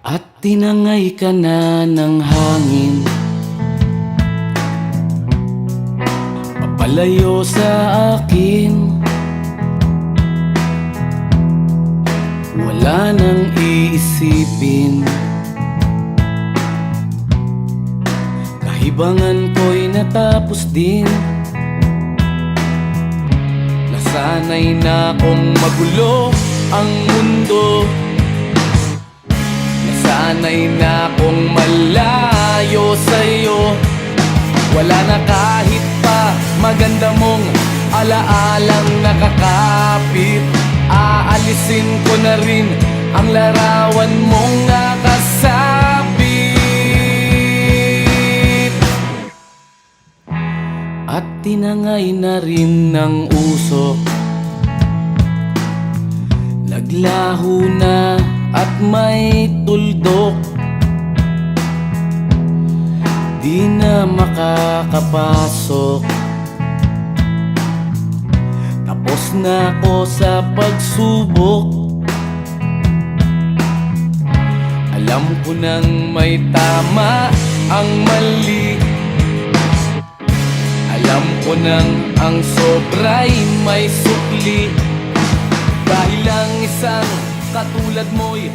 At tinangay ka na ng hangin, papalayo sa akin. Wala nang iisipin, kahibangan ko'y natapos din. Nasanay na kong magulo ang mundo, nasanay na kong malayo sa'yo. Wala na kahit pa maganda mong alaalang nakakapit. Aalisin ko na rin ang larawan mong nakasabit. At tinangay na rin ng usok, naglaho na at may tuldok. Di na makakapasok, tapos na ako sa pagsubok. Alam ko nang may tama ang mali, alam ko nang ang sobra'y may sukli. Dahil lang isang katulad mo'y